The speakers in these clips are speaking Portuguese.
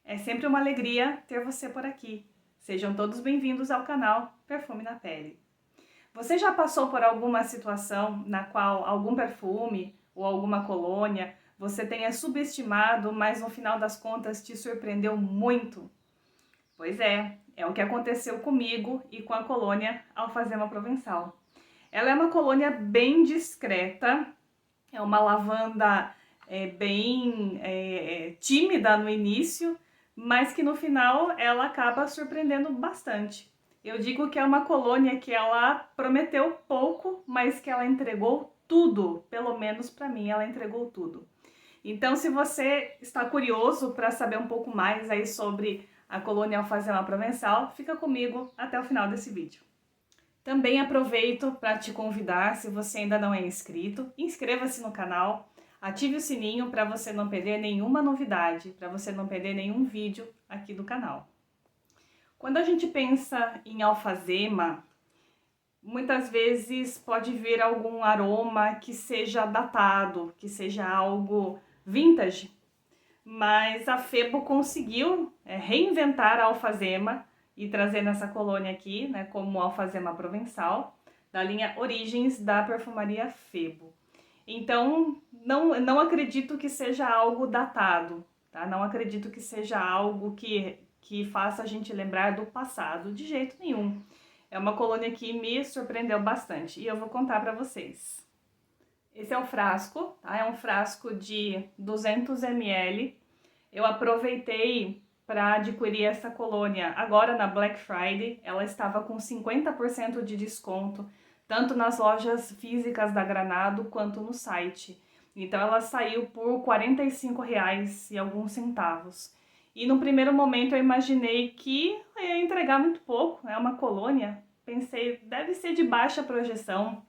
É sempre uma alegria ter você por aqui. Sejam todos bem-vindos ao canal Perfume na Pele. Você já passou por alguma situação na qual algum perfume ou alguma colônia você tenha subestimado, mas no final das contas te surpreendeu muito? Pois é o que aconteceu comigo e com a colônia Alfazema Provençal. Ela é uma colônia bem discreta, é uma lavanda bem tímida no início, mas que no final ela acaba surpreendendo bastante. Eu digo que é uma colônia que ela prometeu pouco, mas que ela entregou tudo. Pelo menos para mim, ela entregou tudo. Então, se você está curioso para saber um pouco mais aí sobre a colônia Alfazema Provençal, fica comigo até o final desse vídeo. Também aproveito para te convidar, se você ainda não é inscrito, inscreva-se no canal, ative o sininho para você não perder nenhuma novidade, para você não perder nenhum vídeo aqui do canal. Quando a gente pensa em alfazema, muitas vezes pode vir algum aroma que seja datado, que seja algo vintage, mas a Febo conseguiu reinventar a alfazema e trazer nessa colônia aqui, né, como Alfazema Provençal, da linha Origens da perfumaria Febo. Então, não acredito que seja algo datado, tá? Não acredito que seja algo que faça a gente lembrar do passado, de jeito nenhum. É uma colônia que me surpreendeu bastante e eu vou contar para vocês. Esse é o frasco, tá? É um frasco de 200 ml. Eu aproveitei para adquirir essa colônia agora na Black Friday. Ela estava com 50% de desconto, tanto nas lojas físicas da Granado quanto no site. Então ela saiu por R$ 45 e alguns centavos. E no primeiro momento eu imaginei que ia entregar muito pouco, é uma colônia. Pensei, deve ser de baixa projeção,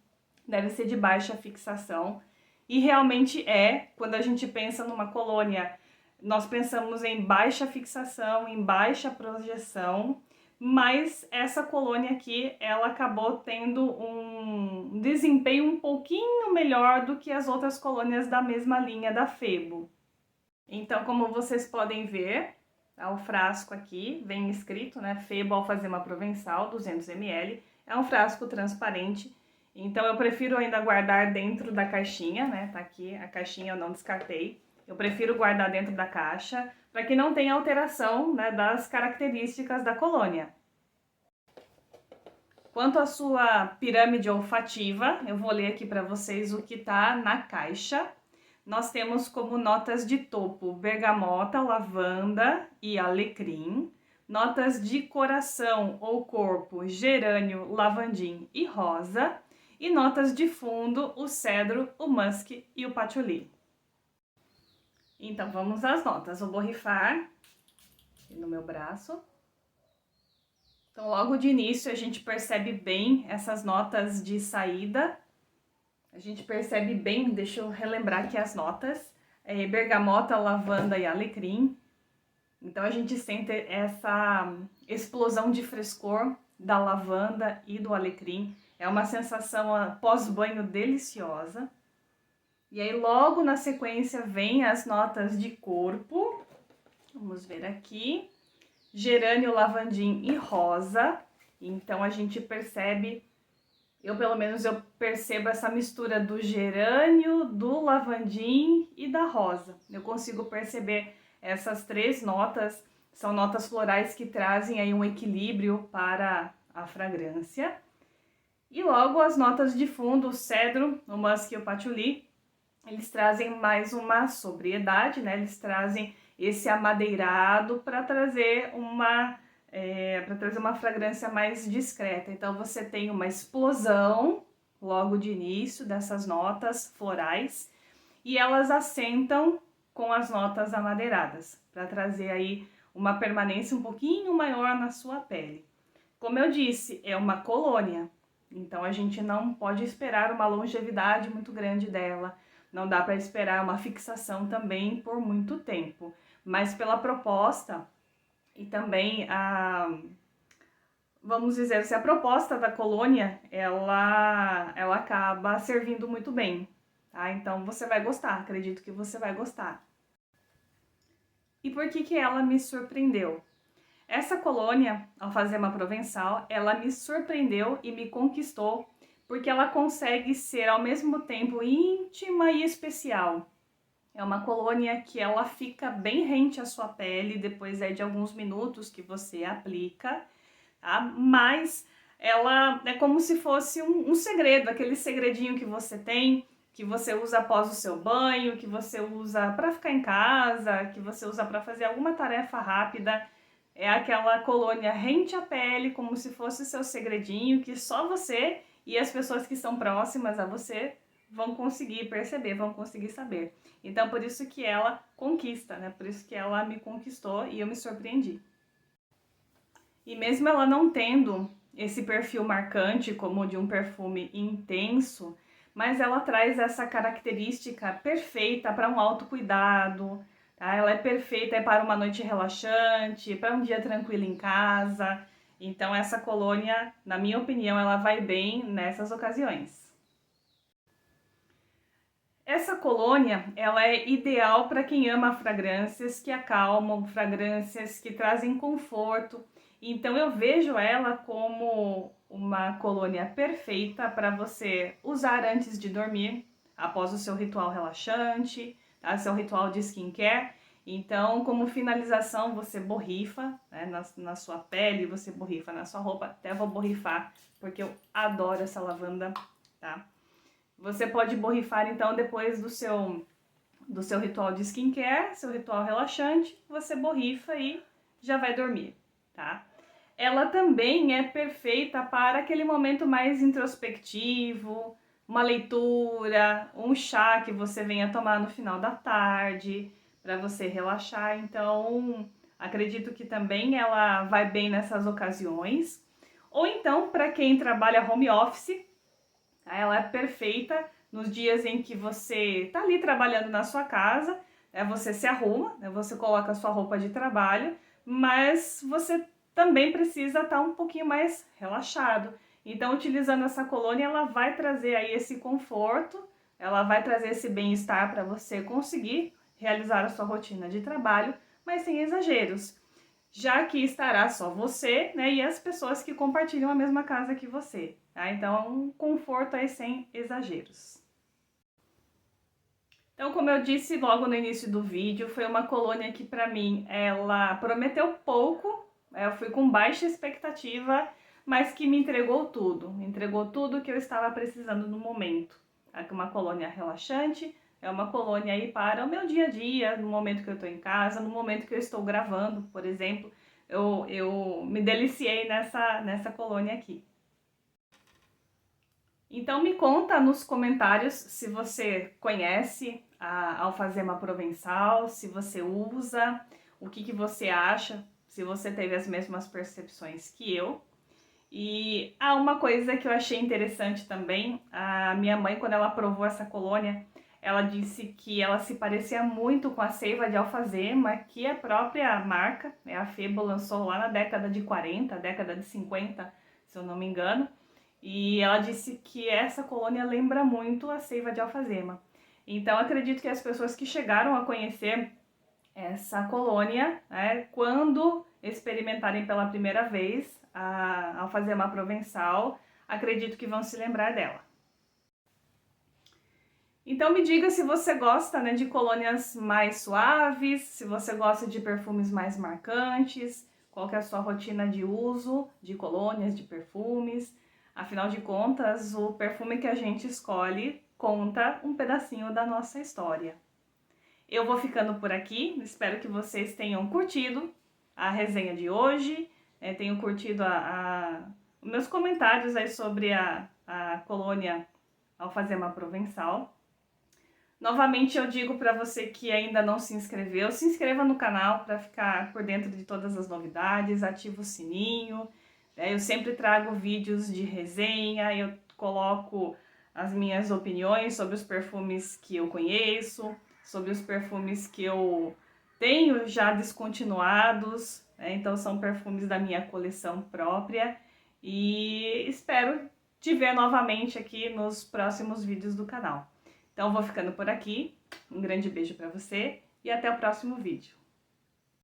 deve ser de baixa fixação. E realmente é, quando a gente pensa numa colônia, nós pensamos em baixa fixação, em baixa projeção, mas essa colônia aqui, ela acabou tendo um desempenho um pouquinho melhor do que as outras colônias da mesma linha da Febo. Então, como vocês podem ver, o frasco aqui vem escrito, né, Febo Alfazema Provençal, 200 ml, é um frasco transparente, então eu prefiro ainda guardar dentro da caixinha, né, tá aqui, a caixinha eu não descartei. Eu prefiro guardar dentro da caixa, para que não tenha alteração, né, das características da colônia. Quanto à sua pirâmide olfativa, eu vou ler aqui para vocês o que está na caixa. Nós temos como notas de topo bergamota, lavanda e alecrim. Notas de coração ou corpo, gerânio, lavandim e rosa. E notas de fundo, o cedro, o musk e o patchouli. Então, vamos às notas. Eu vou borrifar no meu braço. Então, logo de início, a gente percebe bem essas notas de saída. A gente percebe bem, deixa eu relembrar aqui as notas. Bergamota, lavanda e alecrim. Então, a gente sente essa explosão de frescor da lavanda e do alecrim. É uma sensação pós-banho deliciosa. E aí, logo na sequência, vem as notas de corpo. Vamos ver aqui. Gerânio, lavandim e rosa. Então, a gente percebe, pelo menos eu percebo essa mistura do gerânio, do lavandim e da rosa. Eu consigo perceber essas três notas. São notas florais que trazem aí um equilíbrio para a fragrância. E logo as notas de fundo, o cedro, o musk e o patchouli. Eles trazem mais uma sobriedade, né? Eles trazem esse amadeirado para trazer uma fragrância mais discreta. Então você tem uma explosão logo de início dessas notas florais e elas assentam com as notas amadeiradas para trazer aí uma permanência um pouquinho maior na sua pele. Como eu disse, é uma colônia, então a gente não pode esperar uma longevidade muito grande dela. Não dá para esperar uma fixação também por muito tempo, mas pela proposta e também vamos dizer, se a proposta da colônia, ela acaba servindo muito bem, tá? Então você vai gostar, acredito que você vai gostar. E por que que ela me surpreendeu? Essa colônia, Alfazema Provençal, ela me surpreendeu e me conquistou porque ela consegue ser ao mesmo tempo íntima e especial. É uma colônia que ela fica bem rente à sua pele depois de alguns minutos que você aplica, tá? Mas ela é como se fosse um segredo, aquele segredinho que você tem, que você usa após o seu banho, que você usa para ficar em casa, que você usa para fazer alguma tarefa rápida. É aquela colônia rente à pele, como se fosse seu segredinho, que só você e as pessoas que estão próximas a você vão conseguir perceber, vão conseguir saber. Então, por isso que ela conquista, né? Por isso que ela me conquistou e eu me surpreendi. E mesmo ela não tendo esse perfil marcante como de um perfume intenso, mas ela traz essa característica perfeita para um autocuidado, tá? Ela é perfeita para uma noite relaxante, para um dia tranquilo em casa. Então essa colônia, na minha opinião, ela vai bem nessas ocasiões. Essa colônia, ela é ideal para quem ama fragrâncias que acalmam, fragrâncias que trazem conforto. Então eu vejo ela como uma colônia perfeita para você usar antes de dormir, após o seu ritual relaxante, tá? Seu ritual de skincare. Então, como finalização, você borrifa, né, na sua pele, você borrifa na sua roupa. Até vou borrifar, porque eu adoro essa lavanda, tá? Você pode borrifar então depois do seu ritual de skincare, seu ritual relaxante, você borrifa e já vai dormir, tá? Ela também é perfeita para aquele momento mais introspectivo, uma leitura, um chá que você venha tomar no final da tarde, para você relaxar. Então, acredito que também ela vai bem nessas ocasiões. Ou então, para quem trabalha home office, ela é perfeita nos dias em que você está ali trabalhando na sua casa, você se arruma, você coloca a sua roupa de trabalho, mas você também precisa estar um pouquinho mais relaxado. Então, utilizando essa colônia, ela vai trazer aí esse conforto, ela vai trazer esse bem-estar para você conseguir realizar a sua rotina de trabalho, mas sem exageros, já que estará só você, né, e as pessoas que compartilham a mesma casa que você, tá? Então é um conforto aí sem exageros. Então, como eu disse logo no início do vídeo, foi uma colônia que para mim ela prometeu pouco, eu fui com baixa expectativa, mas que me entregou tudo que eu estava precisando no momento. Aqui uma colônia relaxante, é uma colônia aí para o meu dia a dia, no momento que eu estou em casa, no momento que eu estou gravando, por exemplo, eu me deliciei nessa colônia aqui. Então me conta nos comentários se você conhece a Alfazema Provençal, se você usa, o que você acha, se você teve as mesmas percepções que eu. E uma coisa que eu achei interessante também, a minha mãe, quando ela provou essa colônia, ela disse que ela se parecia muito com a Seiva de Alfazema, que a própria marca, a Febo, lançou lá na década de 40, década de 50, se eu não me engano. E ela disse que essa colônia lembra muito a Seiva de Alfazema. Então acredito que as pessoas que chegaram a conhecer essa colônia, quando experimentarem pela primeira vez a Alfazema Provençal, acredito que vão se lembrar dela. Então me diga se você gosta, de colônias mais suaves, se você gosta de perfumes mais marcantes, qual que é a sua rotina de uso de colônias, de perfumes. Afinal de contas, o perfume que a gente escolhe conta um pedacinho da nossa história. Eu vou ficando por aqui, espero que vocês tenham curtido a resenha de hoje, tenham curtido os meus comentários aí sobre a colônia Alfazema Provençal. Novamente eu digo para você que ainda não se inscreveu, se inscreva no canal para ficar por dentro de todas as novidades, ativa o sininho. Eu sempre trago vídeos de resenha, eu coloco as minhas opiniões sobre os perfumes que eu conheço, sobre os perfumes que eu tenho já descontinuados, então são perfumes da minha coleção própria e espero te ver novamente aqui nos próximos vídeos do canal. Então vou ficando por aqui, um grande beijo para você e até o próximo vídeo.